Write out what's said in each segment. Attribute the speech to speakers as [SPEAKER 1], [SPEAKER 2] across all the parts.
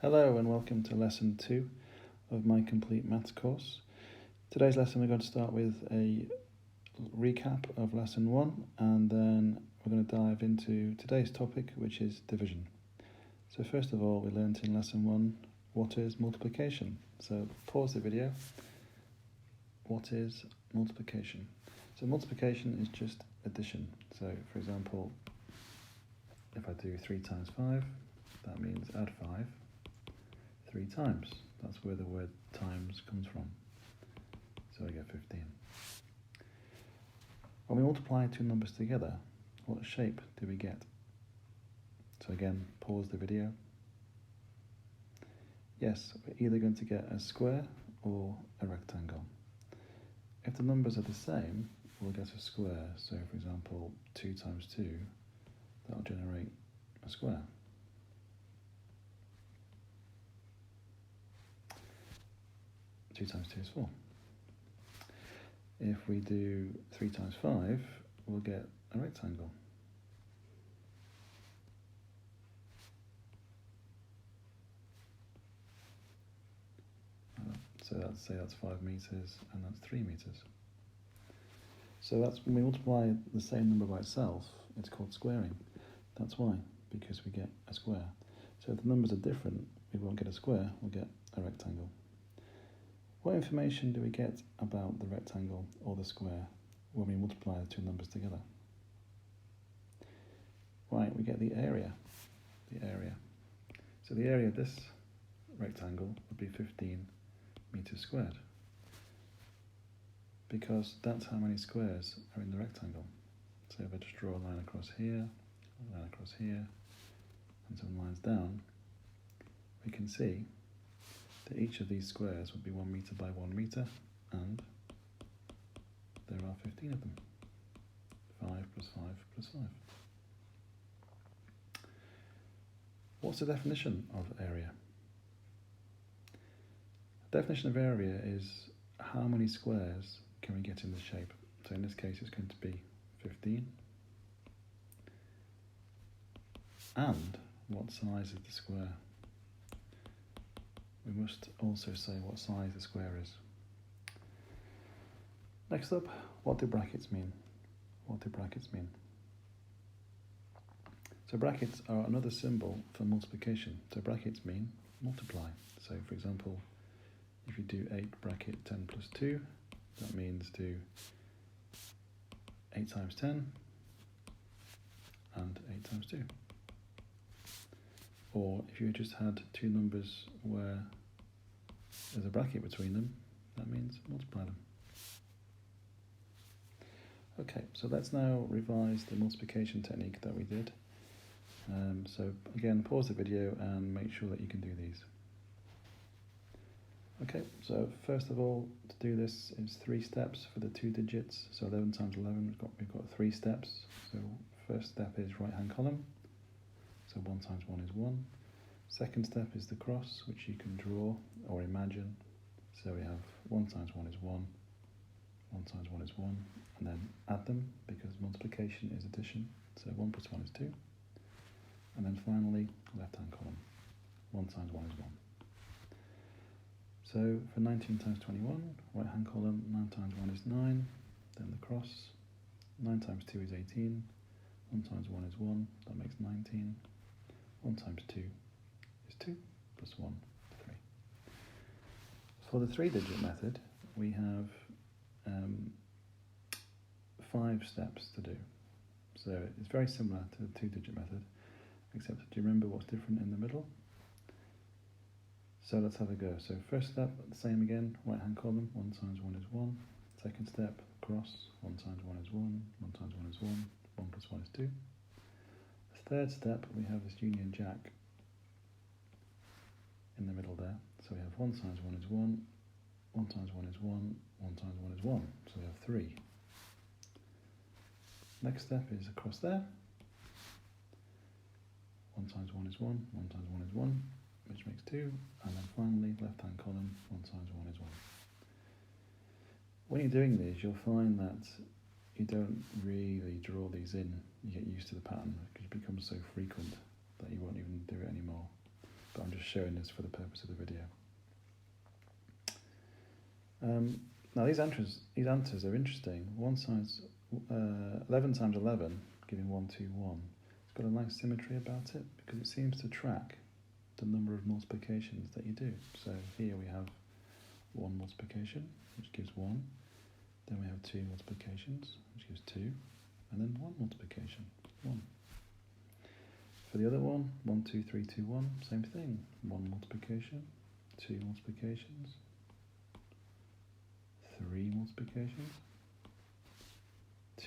[SPEAKER 1] Hello and welcome to lesson 2 of my complete maths course. Today's lesson we're going to start with a recap of lesson 1 and then we're going to dive into today's topic, which is division. So first of all, we learned in lesson 1 what is multiplication. So pause the video. What is multiplication? So multiplication is just addition. So for example, if I do 3 times 5, that means add 5 3 times. That's where the word times comes from. So I get 15. When we multiply two numbers together, what shape do we get? So again, pause the video. Yes, we're either going to get a square or a rectangle. If the numbers are the same, we'll get a square. So for example, 2 times 2, that'll generate a square. 2 times 2 is 4. If we do 3 times 5, we'll get a rectangle. So that's 5 meters and that's 3 meters. So that's when we multiply the same number by itself, it's called squaring. That's why, because we get a square. So if the numbers are different, we won't get a square, we'll get a rectangle. What information do we get about the rectangle or the square when we multiply the two numbers together? Right, we get the area. So the area of this rectangle would be 15 meters squared, because that's how many squares are in the rectangle. So if I just draw a line across here, a line across here, and some lines down, we can see that each of these squares would be 1 meter by 1 meter, and there are 15 of them. 5 plus 5 plus 5. What's the definition of area? The definition of area is how many squares can we get in this shape. So in this case it's going to be 15. And what size is the square? We must also say what size the square is. Next up, what do brackets mean? What do brackets mean? So brackets are another symbol for multiplication. So brackets mean multiply. So for example, if you do 8 bracket 10 plus 2, that means do 8 times 10 and 8 times 2. Or if you just had two numbers where there's a bracket between them, that means multiply them. Okay, so let's now revise the multiplication technique that we did. So again, pause the video and make sure that you can do these. Okay, so first of all, to do this is 3 steps for the 2 digits. So 11 times 11, we've got 3 steps. So first step is right hand column. So 1 times 1 is 1. Second step is the cross, which you can draw or imagine. So we have 1 times 1 is 1, 1 times 1 is 1, and then add them because multiplication is addition. So 1 plus 1 is 2. And then finally, left hand column, 1 times 1 is 1. So for 19 times 21, right hand column, 9 times 1 is 9, then the cross, 9 times 2 is 18, 1 times 1 is 1, that makes 19, 1 times 2 is 2, plus 1, 3. For the 3-digit method, we have 5 steps to do. So it's very similar to the 2-digit method, except do you remember what's different in the middle? So let's have a go. So first step, the same again, right hand column, 1 times 1 is 1. Second step, cross, 1 times 1 is 1, 1 times 1 is 1, 1 plus 1 is 2. The third step, we have this Union Jack in the middle there. So we have 1 times 1 is 1, 1 times 1 is 1, 1 times 1 is 1. So we have 3. Next step is across there. 1 times 1 is 1, 1 times 1 is 1, which makes 2, and then finally left hand column, 1 times 1 is 1. When you're doing these, you'll find that you don't really draw these in. You get used to the pattern because it becomes so frequent that you won't even do it anymore. But I'm just just showing this for the purpose of the video. Now these answers are interesting. One side's 11 times 11, giving 121. It's got a nice symmetry about it because it seems to track the number of multiplications that you do. So here we have 1 multiplication, which gives 1. Then we have 2 multiplications, which gives 2. And then 1 multiplication, 1. For the other one, 1, 2, 3, 2, 1, same thing. 1 multiplication, 2 multiplications, 3 multiplications,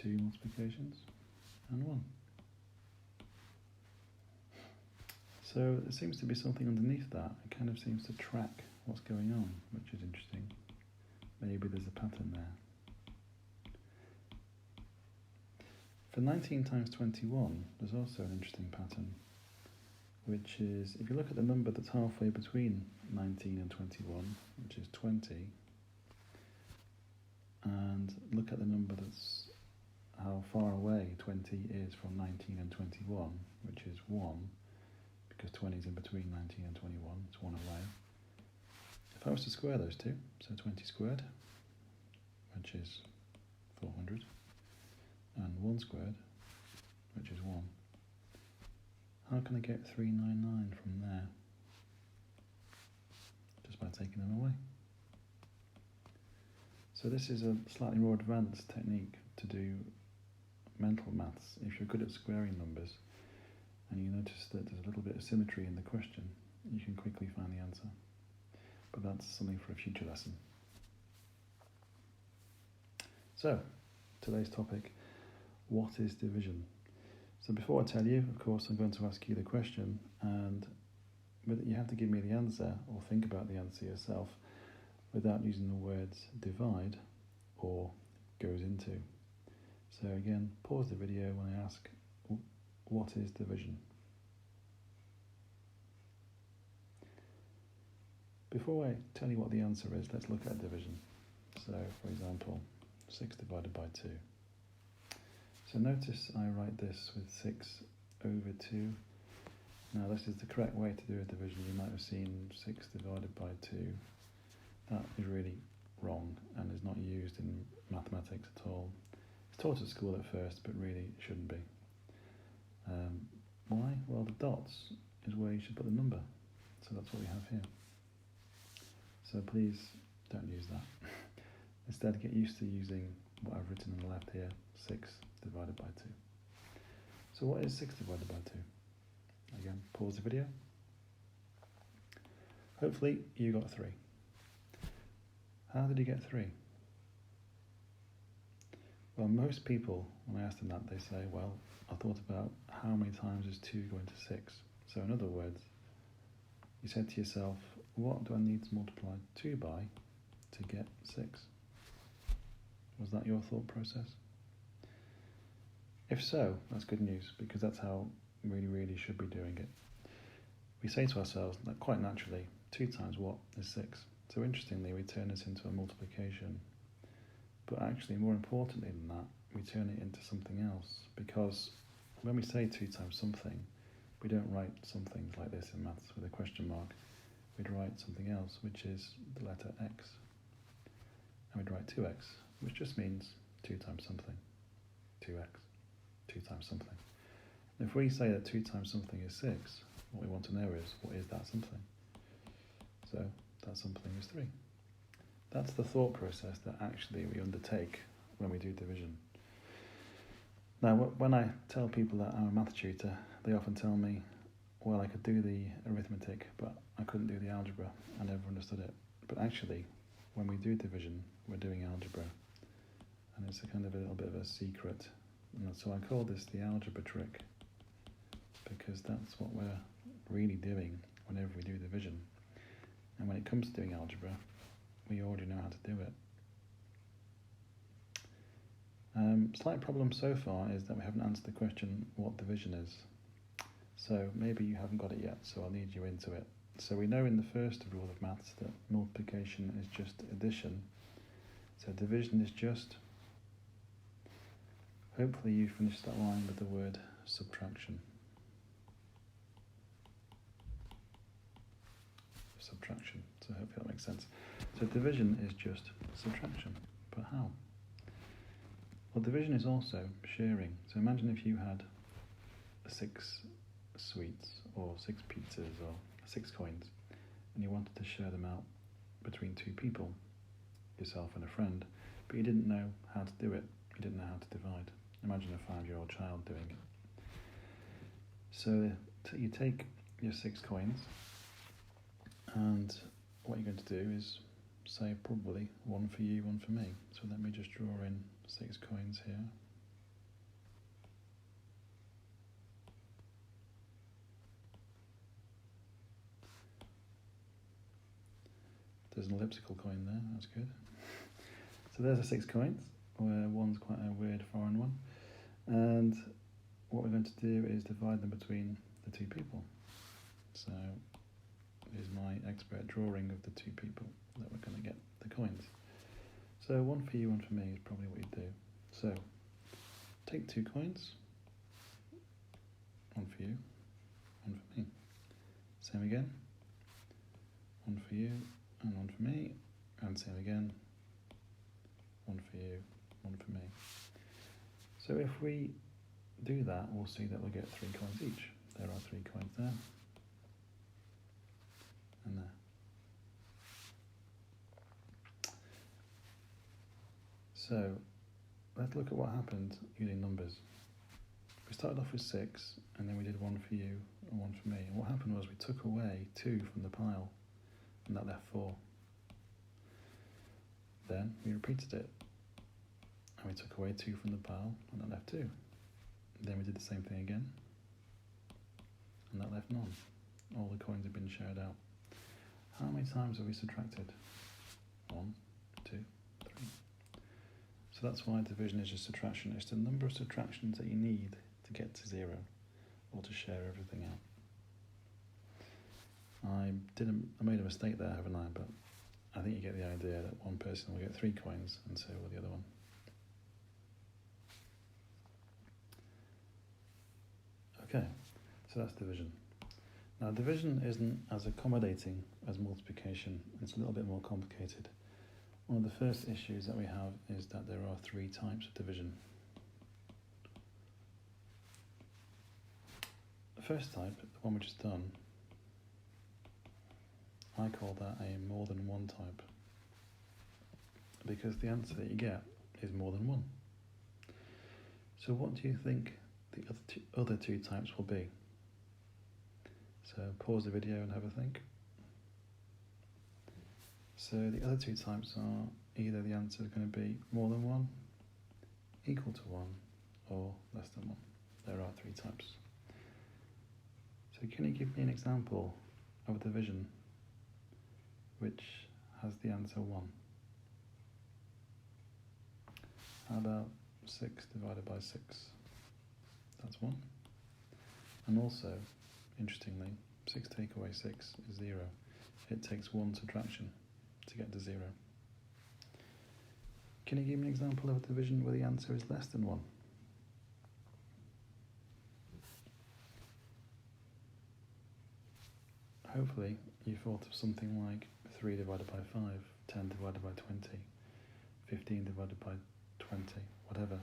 [SPEAKER 1] 2 multiplications, and 1. So there seems to be something underneath that. It kind of seems to track what's going on, which is interesting. Maybe there's a pattern there. For 19 times 21, there's also an interesting pattern, which is, if you look at the number that's halfway between 19 and 21, which is 20, and look at the number that's how far away 20 is from 19 and 21, which is 1, because 20 is in between 19 and 21, it's 1 away. If I was to square those two, so 20 squared, which is 400, and 1 squared, which is 1, how can I get 399 from there? Just by taking them away. So this is a slightly more advanced technique to do mental maths. If you're good at squaring numbers and you notice that there's a little bit of symmetry in the question, you can quickly find the answer. But that's something for a future lesson. So, today's topic, what is division? So before I tell you, of course, I'm going to ask you the question, and you have to give me the answer or think about the answer yourself without using the words divide or goes into. So again, pause the video when I ask, what is division? Before I tell you what the answer is, let's look at division. So, for example, 6 divided by 2. So notice I write this with 6 over 2. Now this is the correct way to do a division. You might have seen 6 divided by 2. That is really wrong and is not used in mathematics at all. It's taught at school at first, but really it shouldn't be. Why? Well, the dots is where you should put the number. So that's what we have here. So please don't use that. Instead, get used to using what I've written on the left here, 6 divided by 2. So what is 6 divided by 2? Again, pause the video. Hopefully you got 3. How did you get 3? Well, most people, when I ask them that, they say, well, I thought about how many times does 2 go into 6. So in other words, you said to yourself, what do I need to multiply 2 by to get 6? Was that your thought process? If so, that's good news, because that's how we really should be doing it. We say to ourselves that quite naturally, 2 times what is 6? So interestingly, we turn this into a multiplication. But actually, more importantly than that, we turn it into something else, because when we say 2 times something, we don't write some things like this in maths with a question mark. We'd write something else, which is the letter x. And we'd write 2x, which just means 2 times something. 2x, 2 times something. And if we say that 2 times something is 6, what we want to know is, what is that something? So that something is 3. That's the thought process that actually we undertake when we do division. Now, when I tell people that I'm a math tutor, they often tell me, well, I could do the arithmetic, but I couldn't do the algebra. I never understood it. But actually, when we do division, we're doing algebra. And it's a kind of a little bit of a secret. So I call this the algebra trick, because that's what we're really doing whenever we do division. And when it comes to doing algebra, we already know how to do it. Slight problem so far is that we haven't answered the question what division is. So maybe you haven't got it yet, so I'll lead you into it. So we know in the first rule of maths that multiplication is just addition. So division is just, hopefully you finished that line with the word subtraction. subtraction. So hopefully that makes sense. So division is just subtraction, but how? Well, division is also sharing. So imagine if you had 6 sweets or 6 pizzas or 6 coins, and you wanted to share them out between 2 people, yourself and a friend, but you didn't know how to do it. You didn't know how to divide. Imagine a 5-year-old child doing it. So you take your 6 coins, and what you're going to do is say probably 1 for you, 1 for me. So let me just draw in 6 coins here. There's an elliptical coin there, that's good. So there's the 6 coins, where one's quite a weird foreign one. And what we're going to do is divide them between the 2 people. So here's my expert drawing of the 2 people that we're going to get the coins. So 1 for you, 1 for me is probably what you do. So take 2 coins, 1 for you, 1 for me. Same again, 1 for you and 1 for me, and same again, 1 for you, 1 for me. So if we do that, we'll see that we'll get 3 coins each. There are 3 coins there, and there. So let's look at what happened using numbers. We started off with 6, and then we did 1 for you and 1 for me. And what happened was we took away 2 from the pile, and that left 4. Then we repeated it, and we took away 2 from the pile, and that left 2. Then we did the same thing again, and that left none. All the coins have been shared out. How many times have we subtracted? 1, 2, 3. So that's why division is just subtraction. It's the number of subtractions that you need to get to 0, or to share everything out. I made a mistake there, haven't I? But I think you get the idea that one person will get 3 coins, and so will the other one. Okay, so that's division. Now division isn't as accommodating as multiplication. It's a little bit more complicated. One of the first issues that we have is that there are 3 types of division. The first type, the one we just done, I call that a more than one type, because the answer that you get is more than 1. So what do you think the other two types will be? So pause the video and have a think. So the other 2 types are either the answer is going to be more than 1, equal to 1, or less than 1. There are 3 types. So can you give me an example of a division which has the answer 1? How about 6 divided by 6? That's 1. And also, interestingly, 6 take away 6 is 0. It takes 1 subtraction to get to 0. Can you give me an example of a division where the answer is less than 1? Hopefully you thought of something like 3 divided by 5, 10 divided by 20, 15 divided by 20, whatever.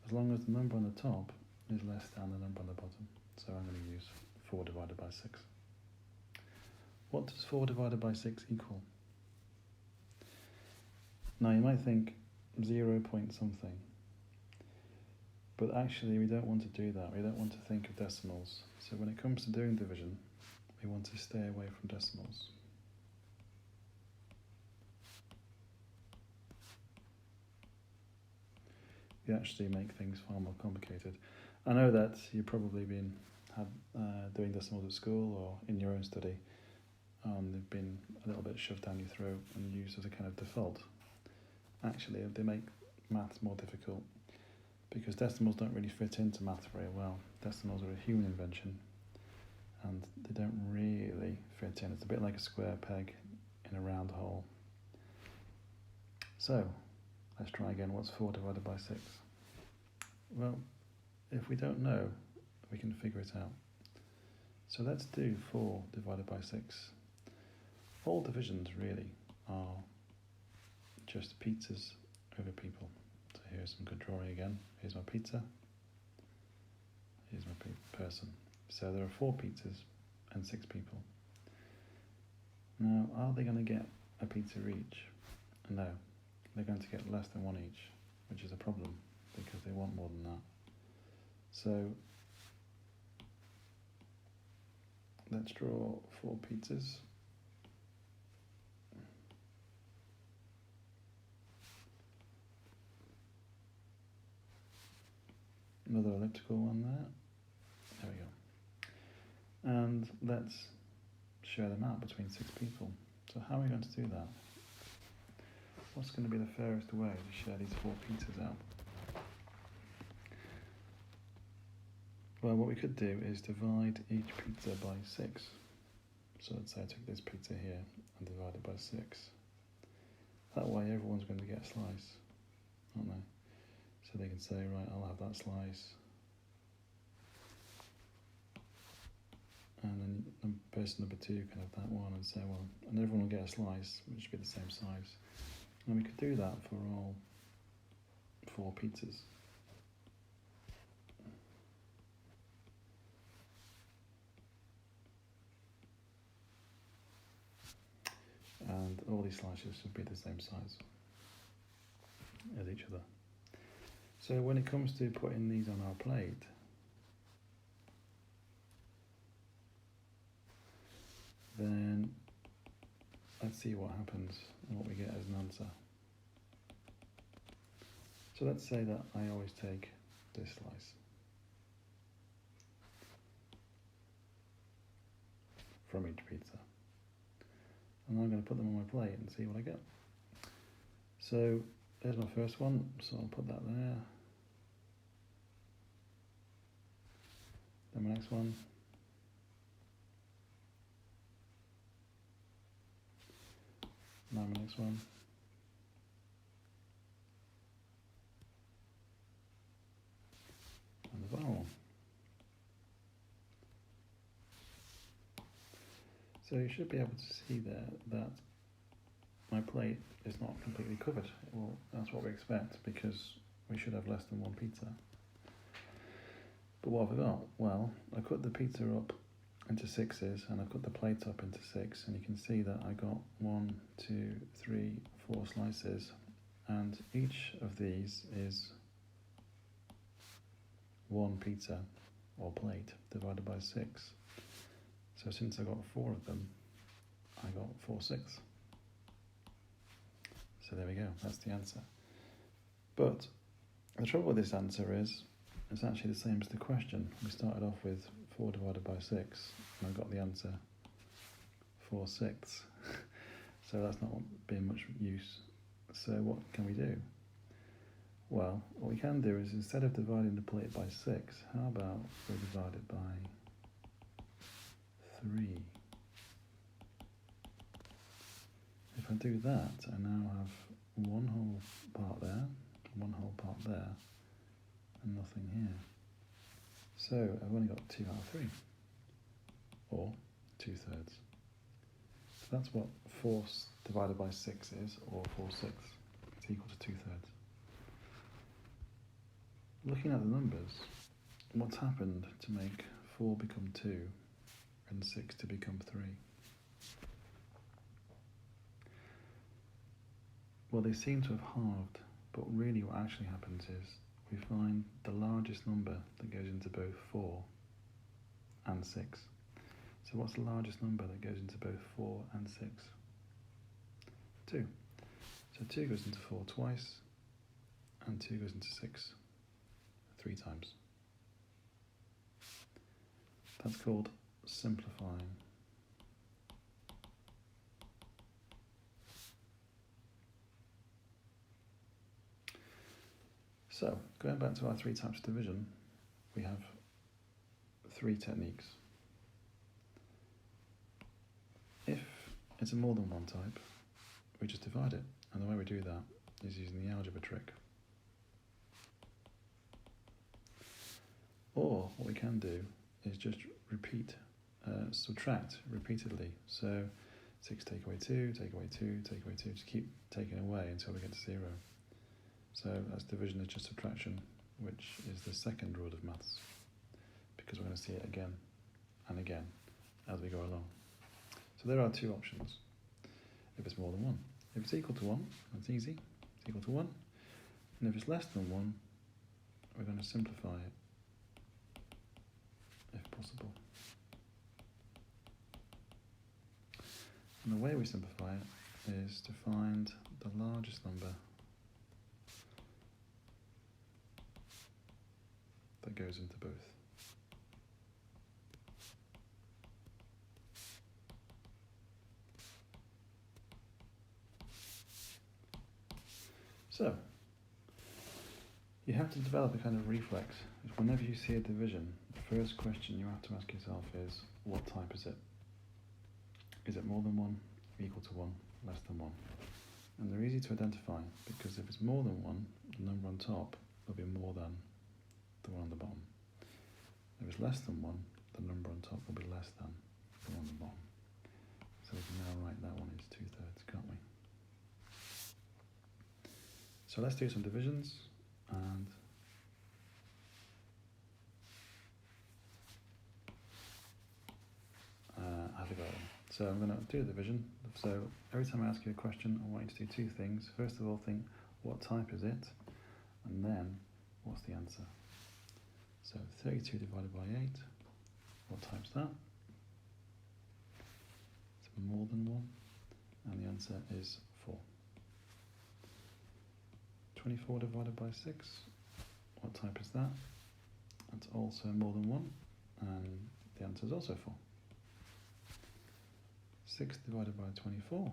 [SPEAKER 1] As long as the number on the top is less than the number on the bottom. So I'm going to use 4 divided by 6. What does 4 divided by 6 equal? Now you might think 0 point something, but actually we don't want to do that. We don't want to think of decimals. So when it comes to doing division, we want to stay away from decimals. You actually make things far more complicated. I know that you've probably been doing decimals at school or in your own study. They've been a little bit shoved down your throat and used as a kind of default. Actually, they make maths more difficult because decimals don't really fit into maths very well. Decimals are a human invention and they don't really fit in. It's a bit like a square peg in a round hole. So, let's try again. What's 4 divided by 6? Well, if we don't know, we can figure it out. So let's do 4 divided by 6. all divisions really are just pizzas over people. So here's some good drawing again. Here's my pizza. Here's my person. So there are 4 pizzas and 6 people. Now, are they going to get a pizza each? No, they're going to get less than 1 each, which is a problem because they want more than that. So let's draw 4 pizzas. Another elliptical one there. There we go. And let's share them out between 6 people. So how are we going to do that? What's going to be the fairest way to share these 4 pizzas out? Well, what we could do is divide each pizza by 6. So let's say I took this pizza here and divide it by 6. That way everyone's going to get a slice, aren't they? So they can say, right, I'll have that slice. And then person number 2 can have that one and so on. And everyone will get a slice, which should be the same size. And we could do that for all 4 pizzas. And all these slices should be the same size as each other. So when it comes to putting these on our plate, then let's see what happens and what we get as an answer. So let's say that I always take this slice from each pizza. And I'm going to put them on my plate and see what I get. So there's my first one, so I'll put that there. Then my next one. Now my next one. And the final one. So you should be able to see there that my plate is not completely covered. Well, that's what we expect because we should have less than 1 pizza. But what have I got? Well, I cut the pizza up into 6s and I cut the plate up into 6, and you can see that I got 1, 2, 3, 4 slices, and each of these is 1 pizza or plate divided by 6. So since I got 4 of them, I got 4 6. So there we go, that's the answer. But the trouble with this answer is it's actually the same as the question. We started off with 4 divided by 6, and I got the answer 4 6. So that's not being much use. So what can we do? Well, what we can do is instead of dividing the plate by 6, how about we divide it by 3? If I do that, I now have 1 whole part there, 1 whole part there, and nothing here. So I've only got 2 out of 3, or 2/3. So that's what 4 divided by 6 is, or 4 6. It's equal to 2/3. Looking at the numbers, what's happened to make 4 become 2 and 6 to become 3? Well, they seem to have halved, but really what actually happens is we find the largest number that goes into both 4 and 6. So what's the largest number that goes into both 4 and 6? 2. So 2 goes into 4 twice, and 2 goes into 6 3 times. That's called simplifying. So, going back to our 3 types of division, we have 3 techniques. If it's a more than 1 type, we just divide it. And the way we do that is using the algebra trick. Or what we can do is just subtract repeatedly. So 6 take away 2, take away 2, take away 2, just keep taking away until we get to 0. So that's division is just subtraction, which is the second rule of maths, because we're going to see it again and again as we go along. So there are two options if it's more than 1. If it's equal to 1, that's easy, it's equal to 1. And if it's less than 1, we're going to simplify it if possible. And the way we simplify it is to find the largest number that goes into both. So, you have to develop a kind of reflex. Whenever you see a division, the first question you have to ask yourself is, what type is it? Is it more than 1, equal to 1, less than 1? And they're easy to identify, because if it's more than 1, the number on top will be more than the one on the bottom. If it's less than 1, the number on top will be less than the one on the bottom. So we can now write that one as 2/3, can't we? So let's do some divisions and have a go. So I'm going to do a division. So every time I ask you a question, I want you to do two things. First of all, think, what type is it? And then, what's the answer? So 32 divided by 8, what type's that? It's more than 1, and the answer is 4. 24 divided by 6, what type is that? That's also more than 1, and the answer is also 4. 6 divided by 24,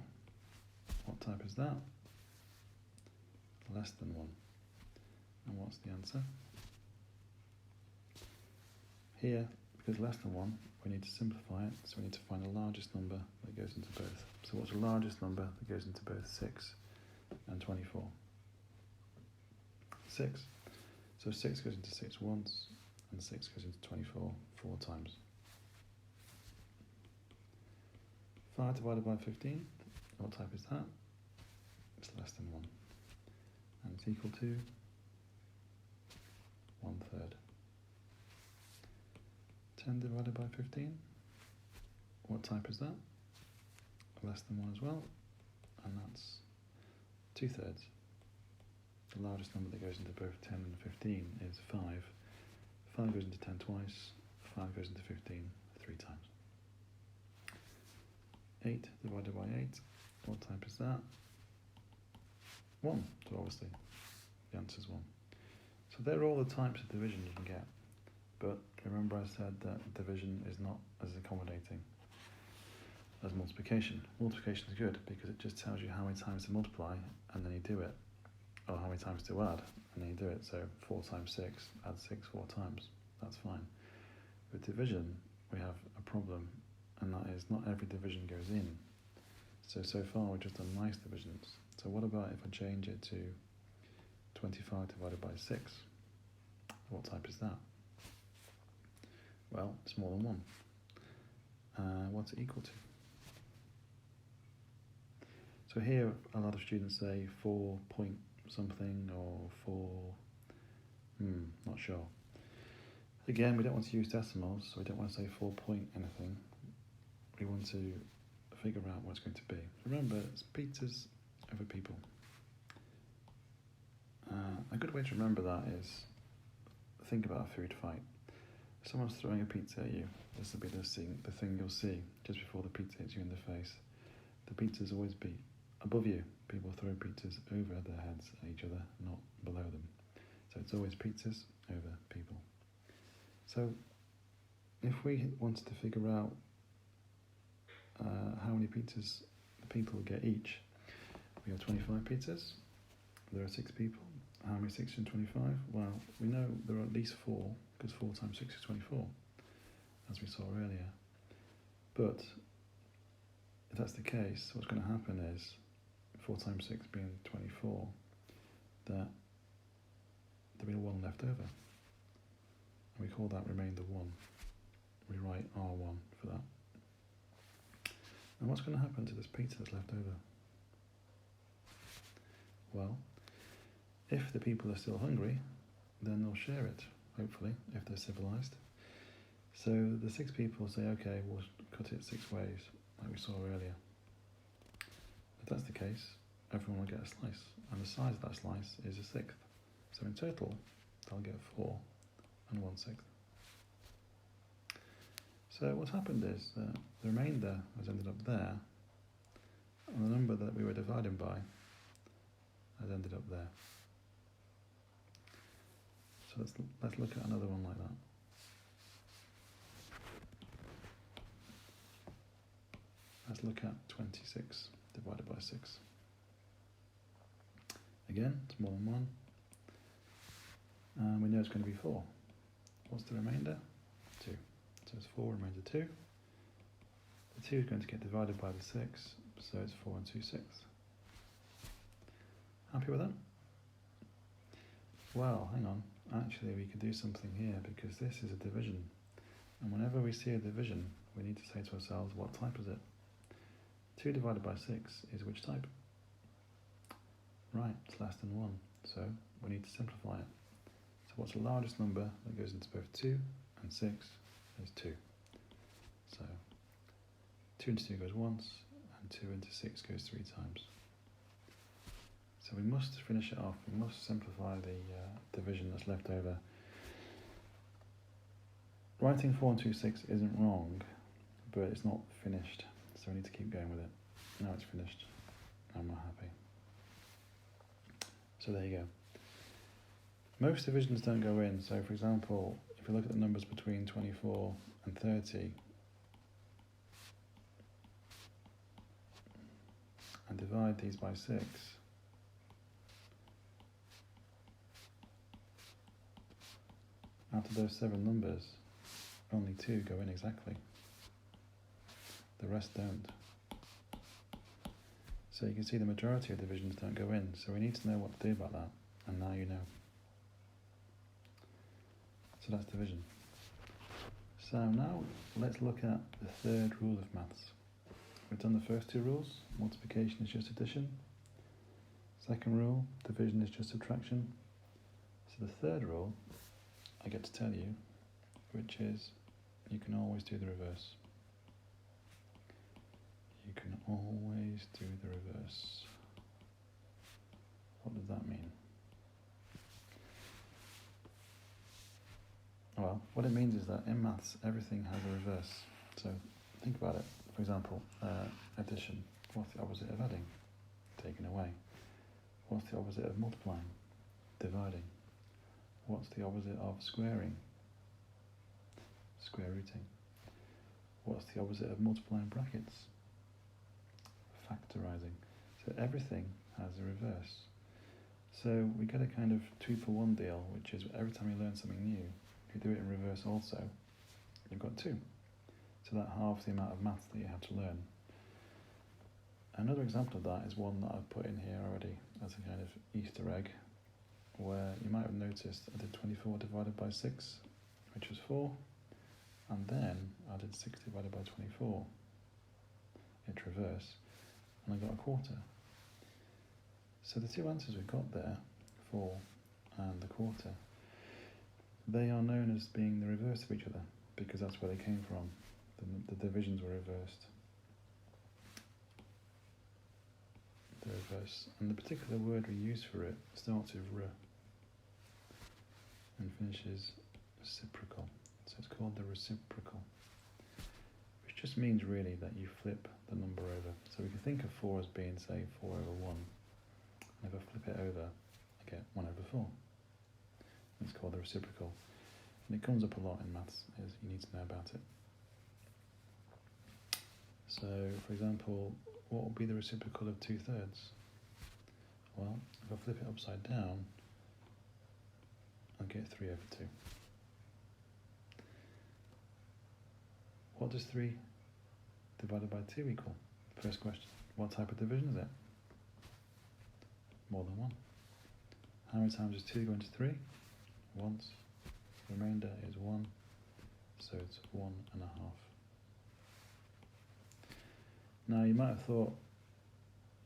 [SPEAKER 1] what type is that? Less than 1. And what's the answer? Here, because less than 1, we need to simplify it, so we need to find the largest number that goes into both. So what's the largest number that goes into both 6 and 24? 6. So 6 goes into 6 once, and 6 goes into 24 4 times. 5 divided by 15, what type is that? It's less than 1. And it's equal to 1/3. 10 divided by 15, what type is that? Less than 1 as well, and that's 2/3. The largest number that goes into both 10 and 15 is 5. 5 goes into 10 twice, 5 goes into 15 3 times. 8 divided by 8, what type is that? 1, so obviously the answer is 1. So they're all the types of division you can get. But remember I said that division is not as accommodating as multiplication. Multiplication is good because it just tells you how many times to multiply and then you do it. Or how many times to add and then you do it. So 4 times 6, add 6 4 times. That's fine. With division, we have a problem, and that is not every division goes in. So far we've just done nice divisions. So what about if I change it to 25 divided by 6? What type is that? Well, it's more than 1. What's it equal to? So here a lot of students say 4 point something or 4, not sure. Again, we don't want to use decimals, so we don't want to say 4 point anything. We want to figure out what it's going to be. Remember, it's pizzas over people. A good way to remember that is think about a food fight. If someone's throwing a pizza at you, this will be the thing you'll see just before the pizza hits you in the face. The pizzas always be above you. People throw pizzas over their heads at each other, not below them. So it's always pizzas over people. So if we wanted to figure out how many pizzas the people get each, we have 25 pizzas, there are 6 people. How many 6 and 25? Well, we know there are at least 4, because 4 times 6 is 24, as we saw earlier. But if that's the case, what's going to happen is 4 times 6 being 24, that there'll be 1 left over. And we call that remainder 1. We write R1 for that. And what's going to happen to this pizza that's left over? Well, if the people are still hungry, then they'll share it, hopefully, if they're civilized. So the 6 people say, okay, we'll cut it 6 ways, like we saw earlier. If that's the case, everyone will get a slice, and the size of that slice is a 1/6. So in total, they'll get 4 and 1/6. So what's happened is that the remainder has ended up there, and the number that we were dividing by has ended up there. So let's look at another one like that. Let's look at 26 divided by 6. Again, it's more than 1. And we know it's going to be 4. What's the remainder? 2. So it's 4, remainder 2. The 2 is going to get divided by the 6, so it's 4 and 2/6. Happy with that? Well, hang on. Actually, we could do something here because this is a division. And whenever we see a division, we need to say to ourselves, what type is it? 2 divided by 6 is which type? Right, it's less than 1, so we need to simplify it. So what's the largest number that goes into both 2 and 6 is 2. So 2 into 2 goes once, and 2 into 6 goes 3 times. So we must finish it off, we must simplify the division that's left over. Writing 4 and 2/6 isn't wrong, but it's not finished, so we need to keep going with it. Now it's finished, I'm not happy. So there you go. Most divisions don't go in, so for example, if you look at the numbers between 24 and 30, and divide these by 6, out of those 7 numbers, only 2 go in exactly. The rest don't. So you can see the majority of divisions don't go in, so we need to know what to do about that, and now you know. So that's division. So now let's look at the 3rd rule of maths. We've done the first 2 rules. Multiplication is just addition. Second rule, division is just subtraction. So the 3rd rule, I get to tell you, which is you can always do the reverse. You can always do the reverse. What does that mean? Well, what it means is that in maths, everything has a reverse. So think about it. For example, addition. What's the opposite of adding? Taking away. What's the opposite of multiplying? Dividing. What's the opposite of squaring? Square rooting. What's the opposite of multiplying brackets? Factorizing. So everything has a reverse. So we get a kind of 2-for-1 deal, which is every time you learn something new, if you do it in reverse also, you've got 2. So that halves the amount of maths that you have to learn. Another example of that is one that I've put in here already as a kind of Easter egg, where you might have noticed I did 24 divided by 6, which was 4, and then I did 6 divided by 24. It's reverse, and I got a quarter. So the 2 answers we've got there, 4 and the quarter, they are known as being the reverse of each other, because that's where they came from. The divisions were reversed. The reverse. And the particular word we use for it starts with r and finishes reciprocal. So it's called the reciprocal, which just means really that you flip the number over. So we can think of 4 as being, say, 4 over 1. And if I flip it over, I get 1 over 4. It's called the reciprocal. And it comes up a lot in maths, is you need to know about it. So, for example, what would be the reciprocal of 2/3? Well, if I flip it upside down, I'll get 3 over 2. What does 3 divided by 2 equal? First question. What type of division is it? More than 1. How many times does 2 go into 3? Once. The remainder is 1, so it's 1 1/2. Now you might have thought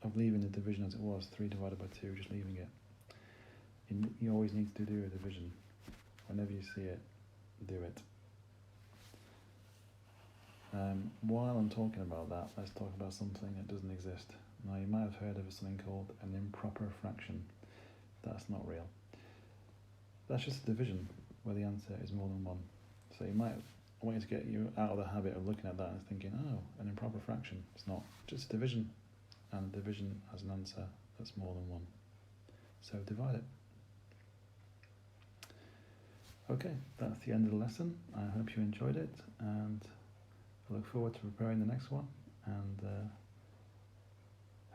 [SPEAKER 1] of leaving the division as it was, 3 divided by 2, just leaving it. You always need to do a division. Whenever you see it, do it. While I'm talking about that, let's talk about something that doesn't exist. Now you might have heard of something called an improper fraction. That's not real. That's just a division where the answer is more than 1. So you might want to get you out of the habit of looking at that and thinking, oh, an improper fraction. It's not, just division. And division has an answer that's more than 1. So divide it. Okay, that's the end of the lesson. I hope you enjoyed it, and I look forward to preparing the next one, and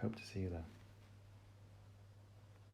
[SPEAKER 1] hope to see you there.